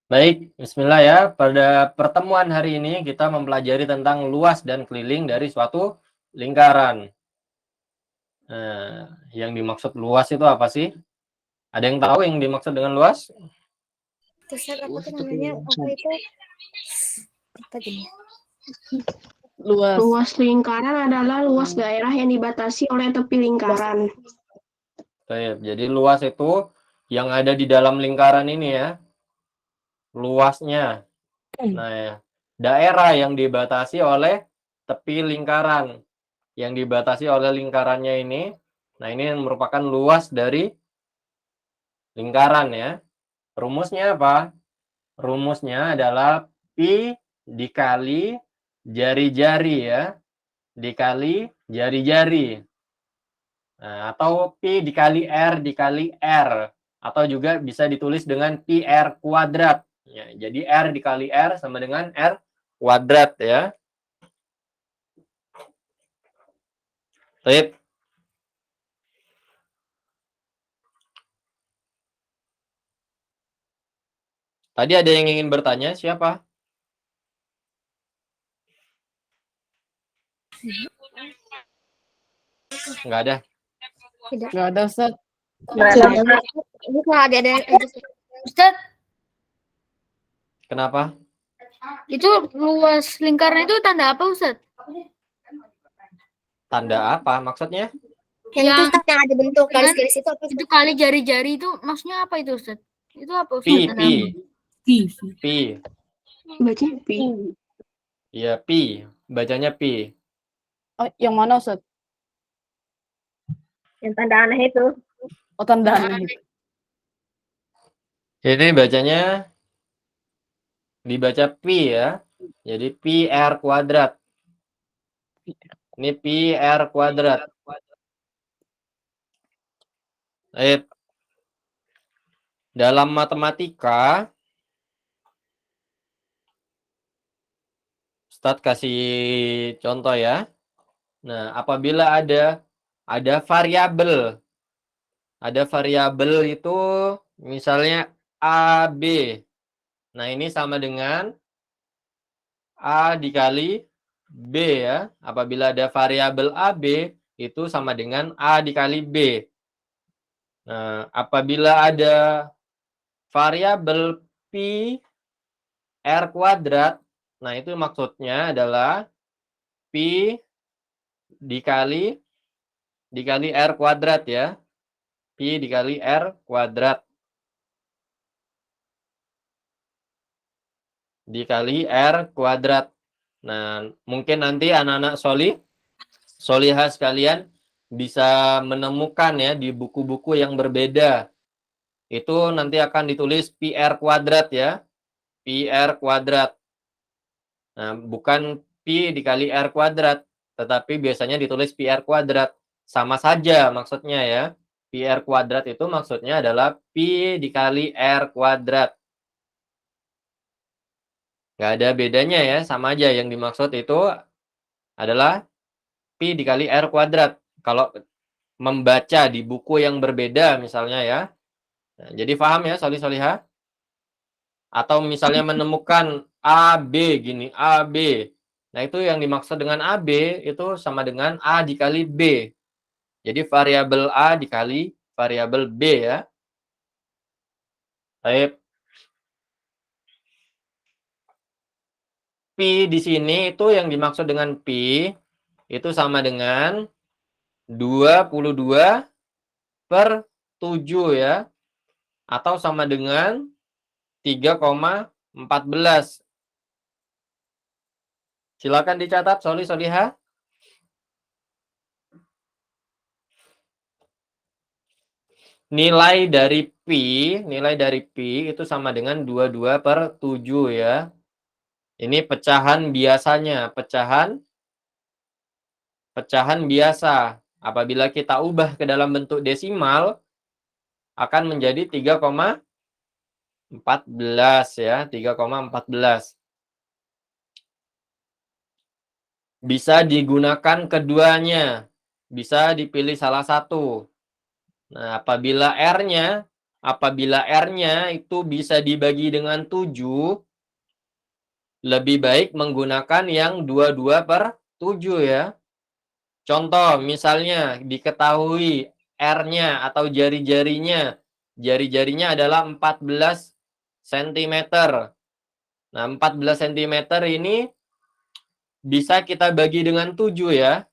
Baik, bismillah ya. Pada pertemuan hari ini kita mempelajari tentang luas dan keliling dari suatu lingkaran. Yang dimaksud luas itu apa sih? Ada yang tahu yang dimaksud dengan luas? Ustaz, apa tuh namanya? Apa itu? Apa gini? Luas lingkaran adalah luas daerah yang dibatasi oleh tepi lingkaran. Baik, jadi luas itu yang ada di dalam lingkaran ini ya. Luasnya. Nah, ya. Daerah yang dibatasi oleh tepi lingkaran. Yang dibatasi oleh lingkarannya ini. Nah, ini merupakan luas dari lingkaran ya. Rumusnya apa? Rumusnya adalah pi dikali jari-jari ya. Dikali jari-jari. Nah, atau pi dikali R dikali R. Atau juga bisa ditulis dengan pi R kuadrat. Ya, jadi R dikali R sama dengan R kuadrat ya. Baik. Tadi ada yang ingin bertanya, siapa? Enggak ada. Tidak. Nggak ada, Ustaz. Ini kalau ada Ustaz, Kenapa? itu luas lingkaran itu tanda apa, Ustaz? Tanda apa maksudnya? Yang itu Ustaz, yang ada bentuk garis-garis itu apa? Itu kali jari-jari itu maksudnya apa itu, Ustaz? Itu apa, Ustaz? Pi. Baca pi. Iya, pi. Bacanya pi. Oh, yang mana, Ustaz? Yang tanda aneh itu. Oh, tanda aneh. Ini bacanya dibaca pi ya. Jadi pi R kuadrat. Ini pi R kuadrat. Baik. Dalam matematika, Ustadz kasih contoh ya. Nah, apabila ada variabel. Ada variabel itu misalnya AB. Nah, ini sama dengan A dikali B ya. Apabila ada variabel AB, itu sama dengan A dikali B. Nah, apabila ada variabel pi R kuadrat, nah itu maksudnya adalah pi dikali R kuadrat ya. Pi dikali R kuadrat. Dikali R kuadrat. Nah, mungkin nanti anak-anak solihah sekalian bisa menemukan ya di buku-buku yang berbeda. Itu nanti akan ditulis pi R kuadrat ya. Pi R kuadrat. Nah, bukan pi dikali R kuadrat, tetapi biasanya ditulis pi R kuadrat. Sama saja maksudnya ya. Pi R kuadrat itu maksudnya adalah pi dikali R kuadrat. Nggak ada bedanya ya, sama aja. Yang dimaksud itu adalah pi dikali R kuadrat. Kalau membaca di buku yang berbeda misalnya ya. Nah, jadi paham ya solihah? Atau misalnya menemukan AB gini, AB. Nah, itu yang dimaksud dengan AB itu sama dengan A dikali B. Jadi variabel A dikali variabel B ya. Baik. Pi di sini itu yang dimaksud dengan pi itu sama dengan 22/7 ya. Atau sama dengan 3,14. Silakan dicatat solihah. Nilai dari pi itu sama dengan 22/7 ya. Ini pecahan biasanya, pecahan biasa. Apabila kita ubah ke dalam bentuk desimal akan menjadi 3,14 ya, 3,14. Bisa digunakan keduanya. Bisa dipilih salah satu. Nah, apabila R-nya apabila R-nya itu bisa dibagi dengan 7, lebih baik menggunakan yang 22/7 ya. Contoh, misalnya diketahui R-nya atau jari-jarinya adalah 14 cm. Nah, 14 cm ini bisa kita bagi dengan 7 ya.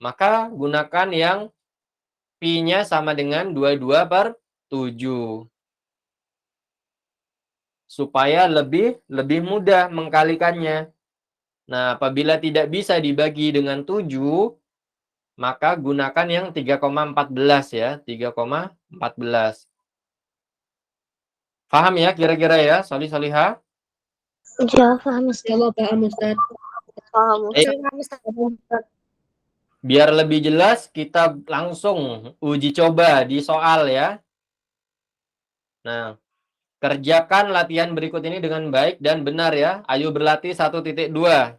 Maka gunakan yang pi-nya sama dengan 22/7. Supaya lebih mudah mengkalikannya. Nah, apabila tidak bisa dibagi dengan 7, maka gunakan yang 3,14 ya, 3,14. Paham ya kira-kira ya, Solihah? Iya, paham Ustaz. Paham Ustaz. Paham Ustaz. Biar lebih jelas, kita langsung uji coba di soal ya. Nah, kerjakan latihan berikut ini dengan baik dan benar ya. Ayo berlatih 1.2.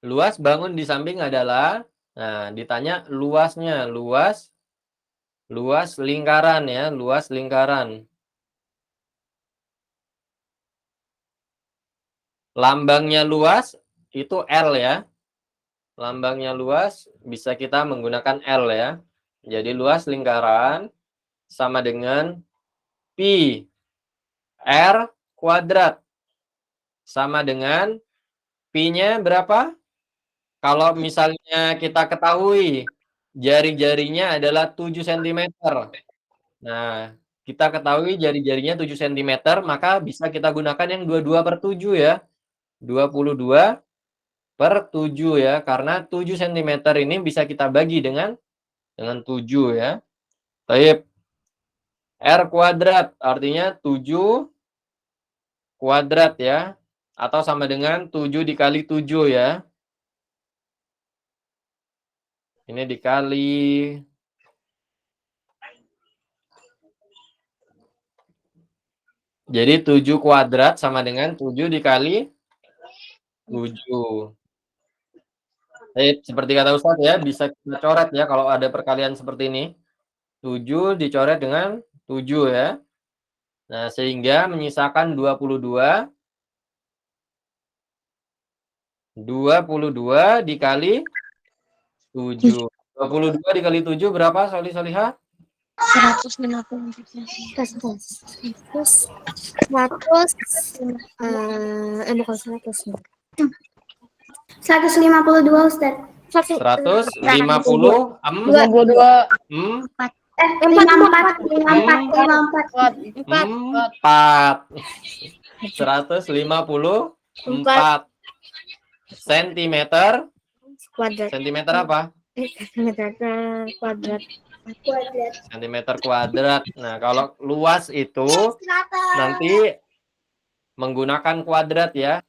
Luas bangun di samping adalah, nah ditanya luasnya, luas lingkaran ya, luas lingkaran. Lambangnya luas itu L ya. Lambangnya luas bisa kita menggunakan L ya. Jadi luas lingkaran sama dengan pi R kuadrat. Sama dengan pi-nya berapa? Kalau misalnya kita ketahui jari-jarinya adalah 7 cm. Nah, kita ketahui jari-jarinya 7 cm, maka bisa kita gunakan yang 22/7 ya. 22/7 ya, karena 7 cm ini bisa kita bagi dengan 7 ya. Baik. R kuadrat artinya 7 kuadrat ya. Atau sama dengan 7 dikali 7 ya. Ini dikali. Jadi 7 kuadrat sama dengan 7 dikali 7. Seperti kata Ustadz ya, bisa kita coret ya kalau ada perkalian seperti ini. 7 dicoret dengan 7 ya. Nah, sehingga menyisakan 22. 22 dikali 7. 22 dikali 7 berapa, Solihah? 150. 152 Ustaz. 150 22. 154 sentimeter Kuadrat. Sentimeter apa? Kuadrat. Sentimeter kuadrat. Nah, kalau luas itu nanti menggunakan kuadrat ya.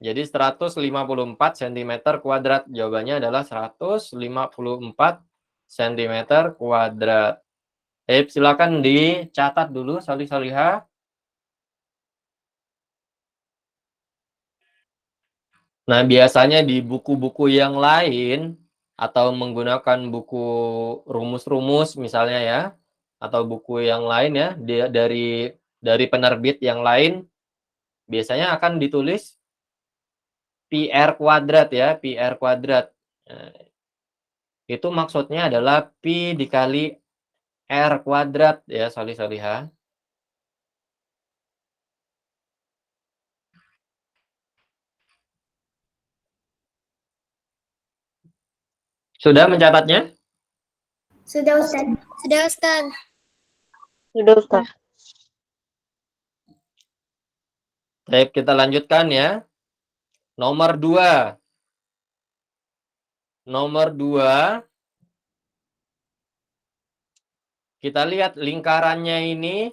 Jadi 154 cm kuadrat. Jawabannya adalah 154 cm kuadrat. Silakan dicatat dulu, Solihah. Nah, biasanya di buku-buku yang lain atau menggunakan buku rumus-rumus misalnya ya, atau buku yang lain ya, dari penerbit yang lain, biasanya akan ditulis pi R kuadrat ya, pi R kuadrat. Nah, itu maksudnya adalah pi dikali R kuadrat ya, Solihah. Sudah mencatatnya? Sudah Ustaz. Sudah Ustaz. Sudah Ustaz. Baik, kita lanjutkan ya. Nomor 2. Nomor 2. Kita lihat lingkarannya ini,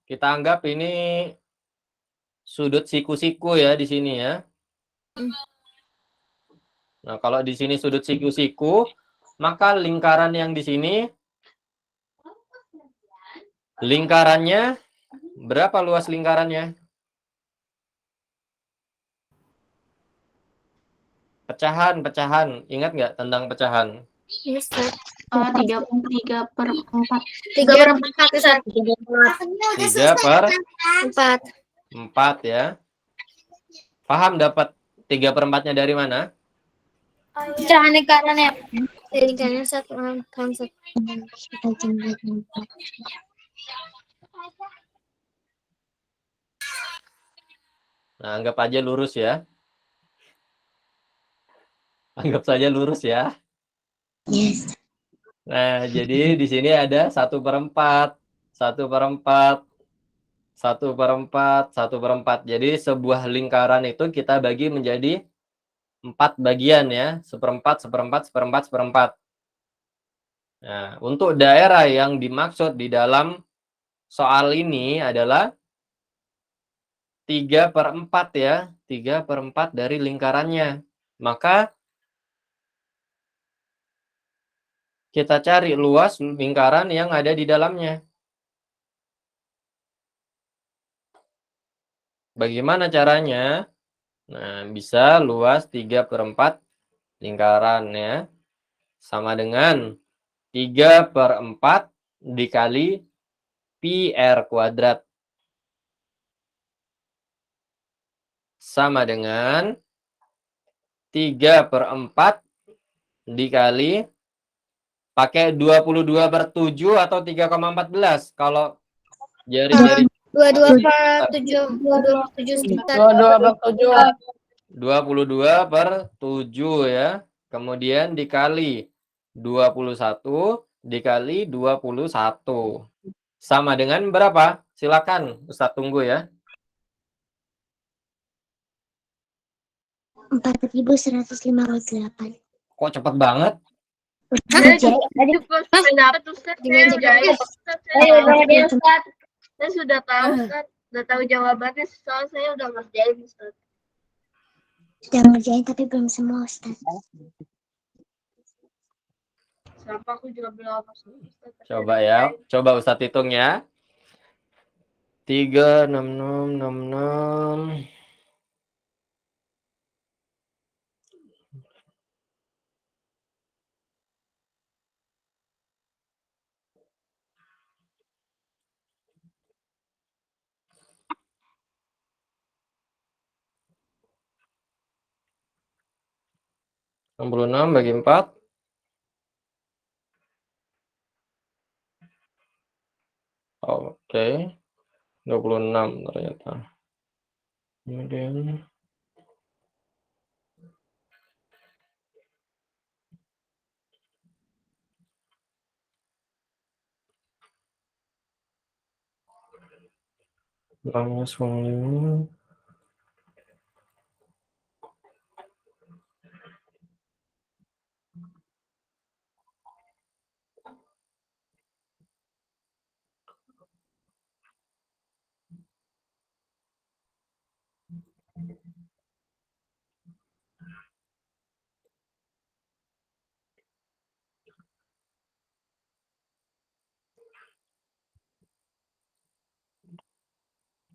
kita anggap ini sudut siku-siku ya di sini ya. Nah, kalau di sini sudut siku-siku, maka lingkaran yang di sini, lingkarannya, berapa luas lingkarannya? Pecahan. Ingat nggak tentang pecahan? Yes, Ustaz. 3/4. 3/4 Ustaz. 3/4 4. ya. Paham dapat 3/4-nya dari mana? Pecahan lingkarannya. Lingkarannya Ustaz. Paham, Ustaz. Nah, anggap aja lurus ya. Anggap saja lurus ya. Yes. Nah, jadi di sini ada 1/4, 1/4, 1/4, 1/4. Jadi sebuah lingkaran itu kita bagi menjadi 4 bagian ya. 1/4, 1/4, 1/4, 1/4. Nah, untuk daerah yang dimaksud di dalam soal ini adalah 3/4 ya. 3/4 dari lingkarannya. Maka kita cari luas lingkaran yang ada di dalamnya. Bagaimana caranya? Nah, bisa luas 3/4 lingkaran ya. Sama dengan 3/4 dikali pi r kuadrat. Sama dengan 3/4 dikali pakai 22/7 atau 3,14. Kalau jari-jari 22/7. 22/7 sekitar. 22/7 ya. Kemudian dikali 21 dikali 21. Sama dengan berapa? Silakan Ustadz tunggu ya. 4.158. Kok cepet banget? Saya sudah tahu, Ustaz. Sudah tahu jawabannya, soal saya udah ngerjain, Ustaz. Sudah ngerjain tapi belum semua, Ustaz. Sampai aku juga belum masuk, Ustaz. Coba ya. Coba Ustadz hitung ya. 3, 6, 6, 6, 6. Enam puluh enam bagi 4. Oke. 26 ternyata. Kemudian langsung ini.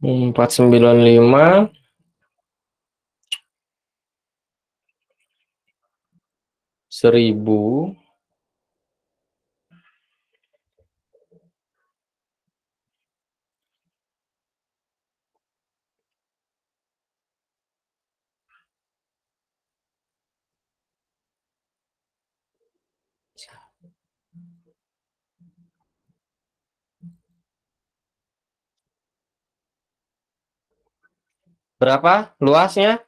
Empat 495 1000 berapa luasnya?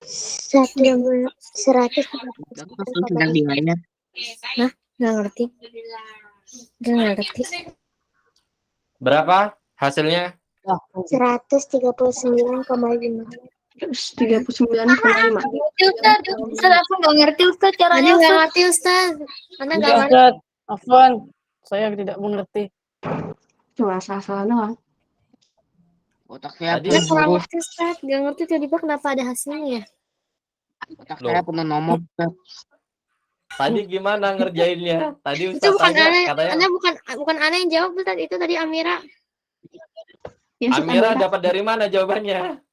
100. Hah? Nggak ngerti. Berapa hasilnya? 139,5. 39,5. Ustaz, aku nggak ngerti, Ustaz, caranya, Nggak Ustaz. ngerti, Ustaz. Anda nggak ngerti. Ustaz, Afwan, saya tidak mengerti. Cuma salah-salah doang. Otak saya Tadi Nggak penuh kurang huruf, ngerti, Ustaz. Nggak ngerti tiba-tiba kenapa ada hasilnya. otak Loh. saya penuh nomor, Ustaz. Tadi gimana ngerjainnya? Tadi Itu Ustadz bukan tanya aneh. katanya Anda bukan aneh yang jawab, Ustaz. Itu tadi Amira. Ya, Ustaz, Amira dapat dari mana jawabannya?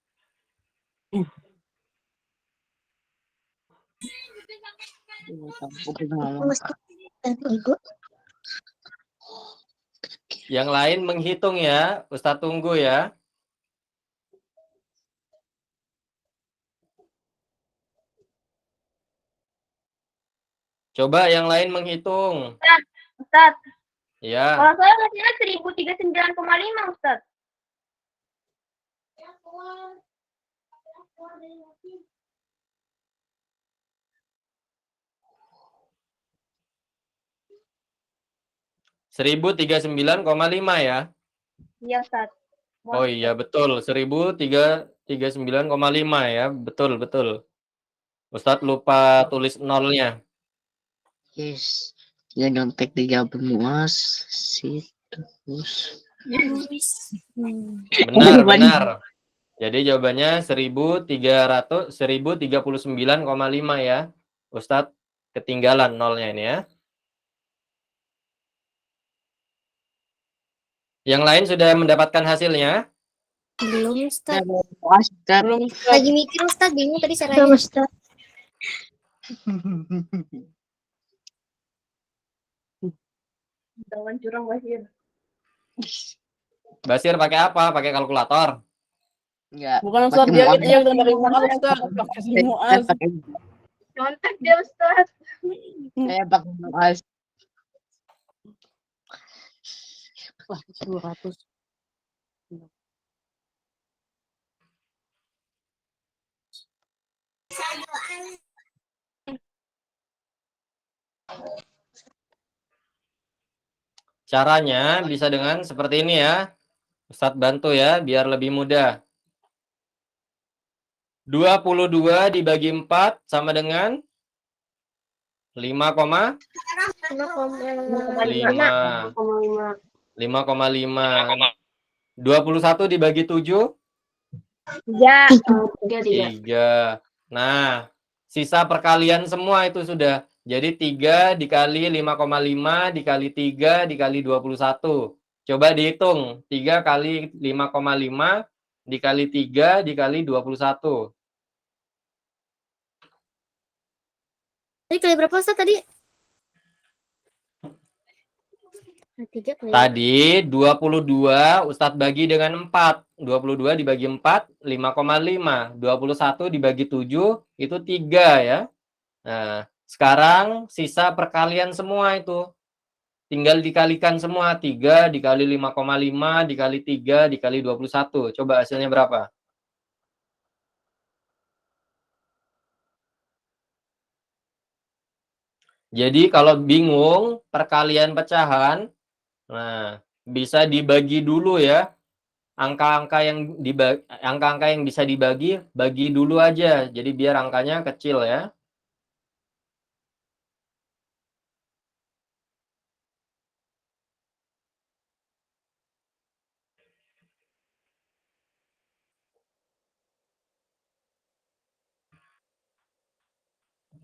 Yang lain menghitung ya, Ustadz tunggu ya. Coba yang lain menghitung. Ustaz, Ya, kalau saya ngasihnya 1039,5 Ustaz. seribu 1039,5 ya. Iya Ustaz. Oh iya betul, 1039,5 ya, betul. Ustadz lupa tulis nolnya. Yes. Ya nyontek di Jabal Muas. Terus. Benar. Jadi jawabannya 1039,5 ya. Ustadz ketinggalan nolnya ini ya. Yang lain sudah mendapatkan hasilnya? Belum Ustaz. Belum. Lagi mikir Ustaz, bingung tadi Udah, caranya. Ustaz. Jangan curang Basir. Basir pakai apa? Pakai kalkulator? Enggak. Nyontek dia Ustaz. Saya pakai Muas. Wah, 200. Caranya bisa dengan seperti ini ya. Ustadz bantu ya, biar lebih mudah. 22 dibagi 4 sama dengan 5,5. 5,5. 21 dibagi 7. Ya. 3. Nah, sisa perkalian semua itu sudah. Jadi 3 dikali 5,5 dikali 3 dikali 21. Coba dihitung. 3 kali 5,5 dikali 3 dikali 21. Tadi kali berapa Ustaz tadi? 3 kali. Tadi 22 Ustadz bagi dengan 4. 22 dibagi 4, 5,5. 21 dibagi 7, itu 3 ya. Nah, sekarang sisa perkalian semua itu. Tinggal dikalikan semua. 3 dikali 5,5 dikali 3 dikali 21. Coba hasilnya berapa? Jadi kalau bingung perkalian pecahan, nah, bisa dibagi dulu ya. Angka-angka yang bisa dibagi, bagi dulu aja. Jadi biar angkanya kecil ya.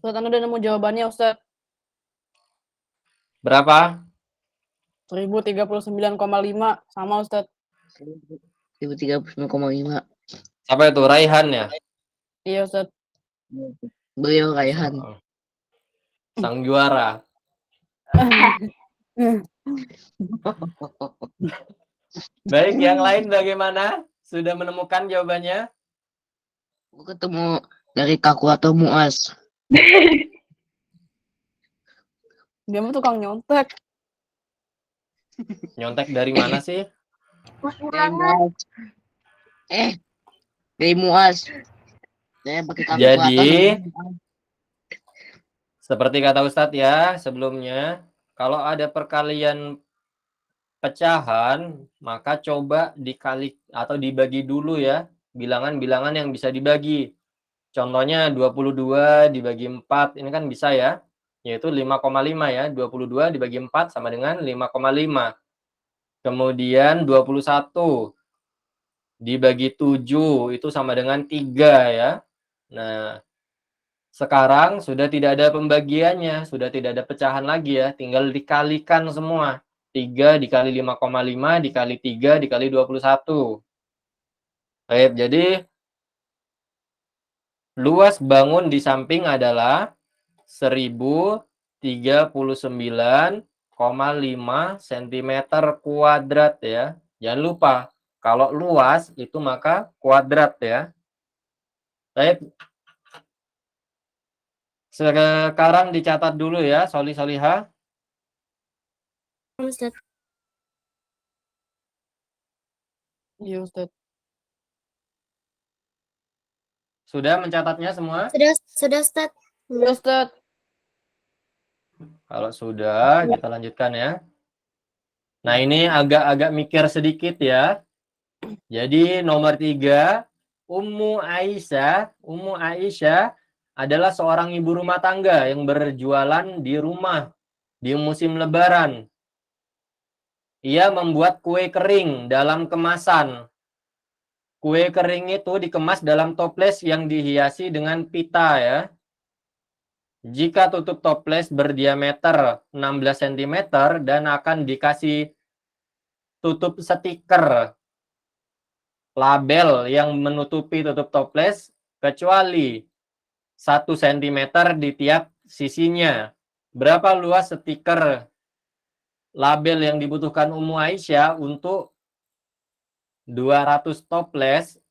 Ustaz, Anda udah nemu jawabannya, Ustaz. Berapa? 1039,5 sama, Ustaz. 1039,5. Siapa itu? Raihan ya? Iya, Ustaz. Beliau Raihan. Oh. Sang juara. Baik, yang lain bagaimana? Sudah menemukan jawabannya? Aku ketemu dari kalkulator Muas. Dia mah tukang nyontek. Nyontek dari mana sih? Dari Muas. Dari Muas. Saya pakai kalkulator. Jadi, seperti kata Ustadz ya sebelumnya, kalau ada perkalian pecahan, maka coba dikali atau dibagi dulu ya, bilangan-bilangan yang bisa dibagi. Contohnya 22 dibagi 4, ini kan bisa ya, yaitu 5,5 ya, 22 dibagi 4 sama dengan 5,5. Kemudian 21 dibagi 7, itu sama dengan 3 ya. Nah, sekarang sudah tidak ada pembagiannya, sudah tidak ada pecahan lagi ya, tinggal dikalikan semua. 3 dikali 5,5 dikali 3 dikali 21. Baik, jadi luas bangun di samping adalah 1039,5 cm kuadrat ya. Jangan lupa, kalau luas itu maka kuadrat ya. Baik. Sekarang dicatat dulu ya, Solihah. Ustaz. Iya Ustaz. Sudah mencatatnya semua? Sudah Ustaz. Iya Ustaz. Kalau sudah, kita lanjutkan ya. Nah, ini agak-agak mikir sedikit ya. Jadi nomor 3, Ummu Aisyah adalah seorang ibu rumah tangga yang berjualan di rumah di musim lebaran. Ia membuat kue kering dalam kemasan. Kue kering itu dikemas dalam toples yang dihiasi dengan pita ya. Jika tutup toples berdiameter 16 cm dan akan dikasih tutup stiker label yang menutupi tutup toples kecuali 1 cm di tiap sisinya. Berapa luas stiker label yang dibutuhkan Ummu Aisyah untuk 200 toples?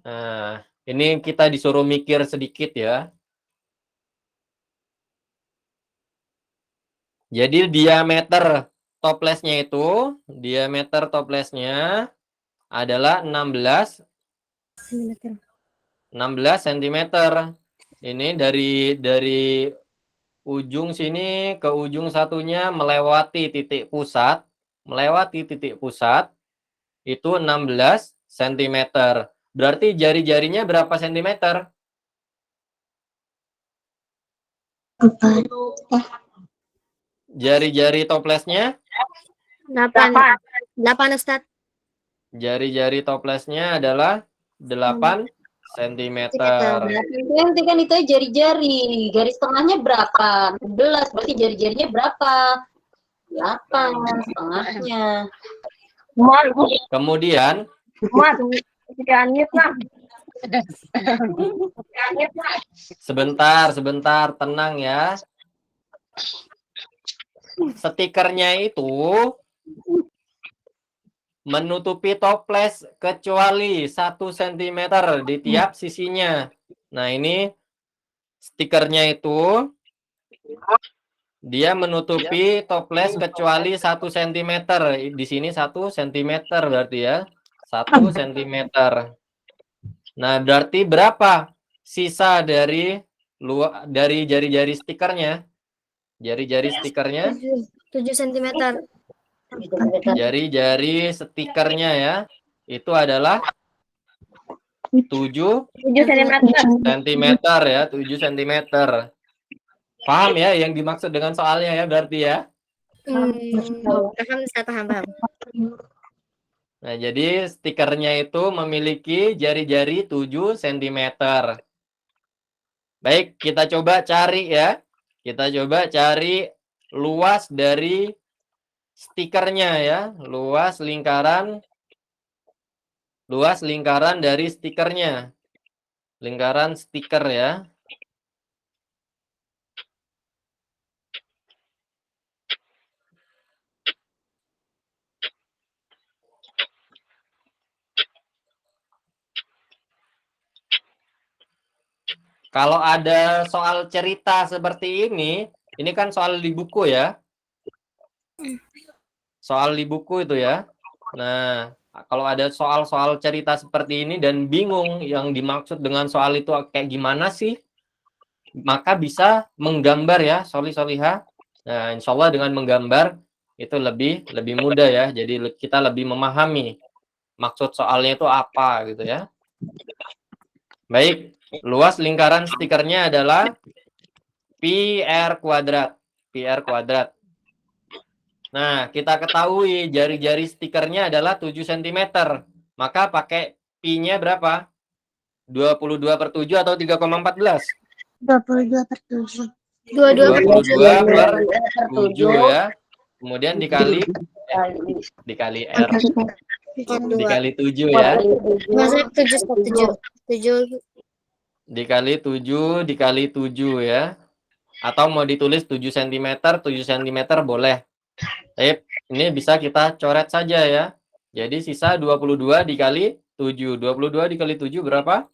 Nah, ini kita disuruh mikir sedikit ya. Jadi diameter toplesnya adalah 16 cm. Ini dari ujung sini ke ujung satunya melewati titik pusat itu 16 cm. Berarti jari-jarinya berapa sentimeter? Jari-jari toplesnya? 8 Ustaz. Jari-jari toplesnya adalah 8 cm. Nanti kan itu jari-jari. Garis tengahnya berapa? 11. Berarti jari-jarinya berapa? 8 setengahnya. Kemudian sebentar, tenang ya. Stikernya itu menutupi toples kecuali 1 cm di tiap sisinya. Nah, ini stikernya itu dia menutupi toples kecuali 1 cm. Di sini 1 cm berarti ya. 1 cm. Nah, berarti berapa sisa dari jari-jari stikernya? Jari-jari stikernya? 7 cm. Jari-jari stikernya ya. Itu adalah 7 cm ya, 7 cm. Paham ya yang dimaksud dengan soalnya ya berarti ya? Paham. Nah, jadi stikernya itu memiliki jari-jari 7 cm. Baik, kita coba cari ya. Kita coba cari luas dari stikernya ya. Luas lingkaran dari stikernya. Lingkaran stiker ya. Kalau ada soal cerita seperti ini kan soal di buku ya. Soal di buku itu ya. Nah, kalau ada soal-soal cerita seperti ini dan bingung yang dimaksud dengan soal itu kayak gimana sih, maka bisa menggambar ya, Solihah. Nah, insya Allah dengan menggambar itu lebih mudah ya. Jadi kita lebih memahami maksud soalnya itu apa gitu ya. Baik. Luas lingkaran stikernya adalah PR kuadrat. Nah, kita ketahui jari-jari stikernya adalah 7 cm. Maka pakai Pi-nya berapa? 22/7 atau 3,14? 22/7. 22/7 ya. Kemudian dikali R. Dikali 7 ya. Maksudnya 7. Dikali 7 ya. Atau mau ditulis 7 cm, 7 cm boleh. Tapi ini bisa kita coret saja ya. Jadi sisa 22 dikali 7. 22 dikali 7 berapa?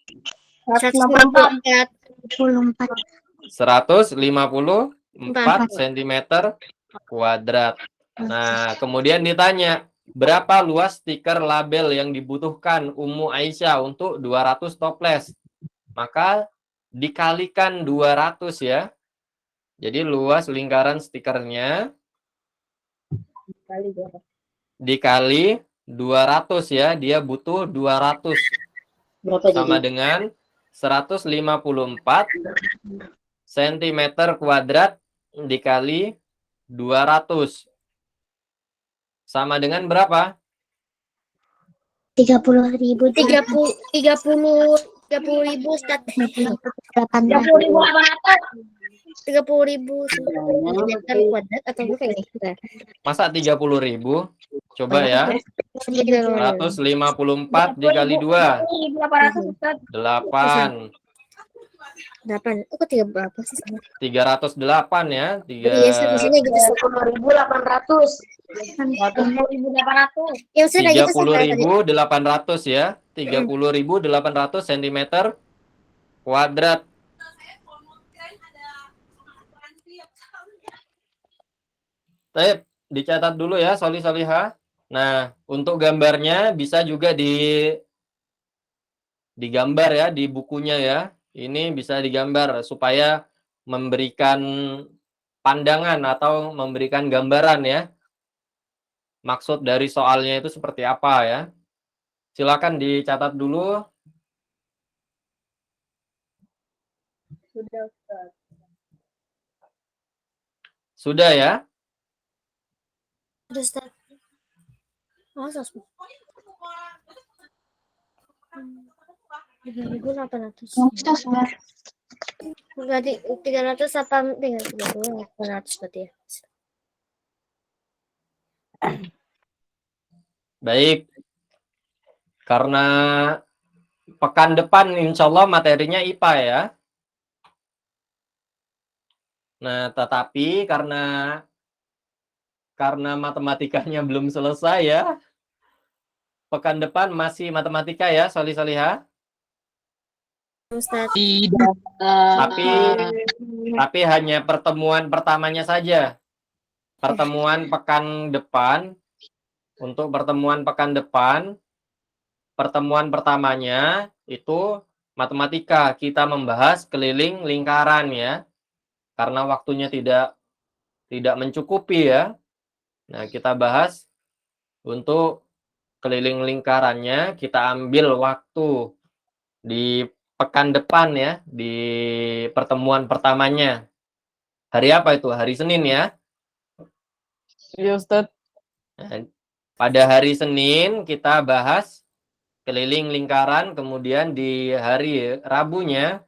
154. 154 cm kuadrat. Nah, kemudian ditanya, berapa luas stiker label yang dibutuhkan Ummu Aisyah untuk 200 toples? Maka dikalikan 200 ya. Jadi luas lingkaran stikernya dikali 200 ya. Dia butuh 200. Sama dengan 154 cm kuadrat dikali 200. Sama dengan berapa? 30.000. 30.000 Ustaz. 30.000 meter kuadrat atau bukan ini? Masa 30.000? Coba ya. 154 dikali 2. 8. 8. Kok 3 berapa sih? 308 ya. Iya, biasanya gitu. 10.800. 10.800. Yang sudah gitu 30.800 ya. 30.800 cm kuadrat. Baik, dicatat dulu ya, Soli Soliha. Nah, untuk gambarnya bisa juga digambar ya di bukunya ya. Ini bisa digambar supaya memberikan pandangan atau memberikan gambaran ya. Maksud dari soalnya itu seperti apa ya. Silakan dicatat dulu. Sudah ya? Sudah, Ustaz. Oh, 3.800. Berarti 300 apa 3.800 berarti ya. Baik. Karena pekan depan insya Allah materinya IPA ya. Nah, tetapi karena matematikanya belum selesai ya. Pekan depan masih matematika ya, Soli Soliha. Ustaz. Tidak. Tapi hanya pertemuan pertamanya saja. Pertemuan pekan depan. Untuk pertemuan pekan depan, pertemuan pertamanya itu matematika. Kita membahas keliling lingkaran ya. Karena waktunya tidak mencukupi ya. Nah, kita bahas untuk keliling lingkarannya, kita ambil waktu di pekan depan ya, di pertemuan pertamanya. Hari apa itu? Hari Senin ya? Iya, Ustaz. Nah, pada hari Senin kita bahas keliling lingkaran, kemudian di hari Rabunya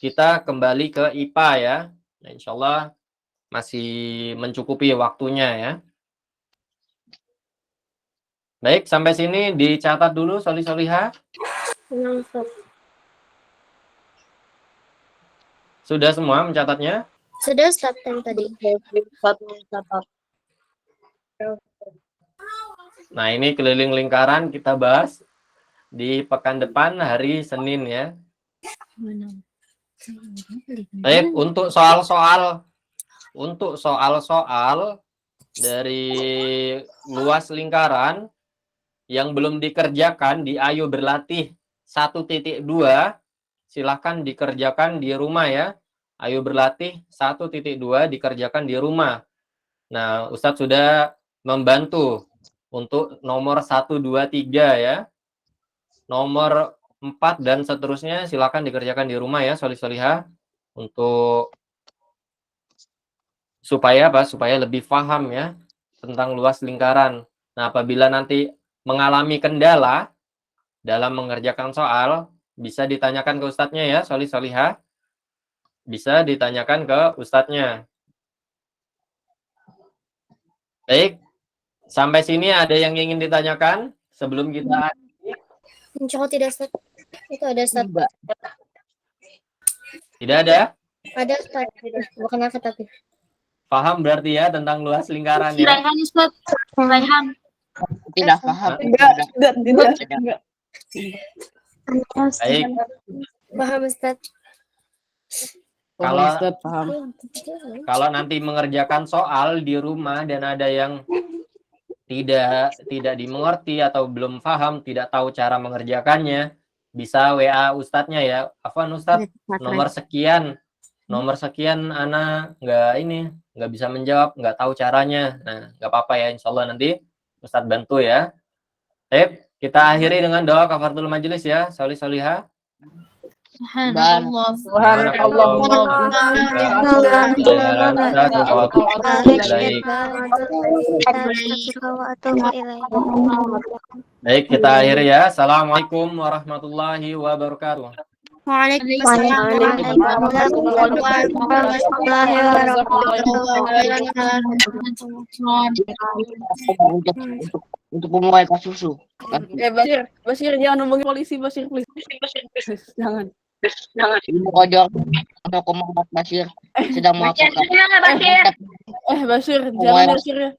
kita kembali ke IPA ya. Nah, insya Allah masih mencukupi waktunya ya. Baik, sampai sini dicatat dulu Soli Soliha. Sudah semua mencatatnya? Sudah, Ustaz, yang tadi. Nah, ini keliling lingkaran kita bahas di pekan depan hari Senin ya. Baik, untuk soal-soal dari luas lingkaran yang belum dikerjakan di Ayo Berlatih 1.2, silahkan dikerjakan di rumah ya. Ayo Berlatih 1.2 dikerjakan di rumah. Nah, Ustadz sudah membantu untuk nomor 1, 2, 3 ya. Nomor 4 dan seterusnya silakan dikerjakan di rumah ya, Soli Soliha. Untuk supaya apa? Supaya lebih paham ya tentang luas lingkaran. Nah, apabila nanti mengalami kendala dalam mengerjakan soal, bisa ditanyakan ke ustadznya ya, Soli Soliha. Bisa ditanyakan ke ustadznya. Baik, sampai sini ada yang ingin ditanyakan sebelum kita? Insya Allah tidak, Ustaz. Itu ada, Ustaz. Tidak ada? Ada Ustaz. Bukan aku tapi. Paham berarti ya tentang luas lingkaran ya? Raihan Ustaz. Raihan. Tidak paham. Enggak. Baik, Paham Ustaz. Kalau- Ustaz paham. kalau nanti mengerjakan soal di rumah dan ada yang tidak dimengerti atau belum paham, tidak tahu cara mengerjakannya, bisa WA Ustadznya ya. Afwan Ustadz, nomor sekian Ana nggak bisa menjawab, nggak tahu caranya. Nah, nggak apa-apa ya, insya Allah nanti Ustadz bantu ya. Baik, kita akhiri dengan doa kafaratul majelis ya, solih solihah. Subhanallah. Subhanallah. Baik, kita akhiri ya. Assalamualaikum warahmatullahi wabarakatuh. Waalaikumsalam warahmatullahi wabarakatuh. Untuk memulai kasus susu. Basir jangan ngomongin polisi, Basir please. Jangan. Ibu Kojor 0,4 Basir sedang melakukan Basir, jangan Basir ya.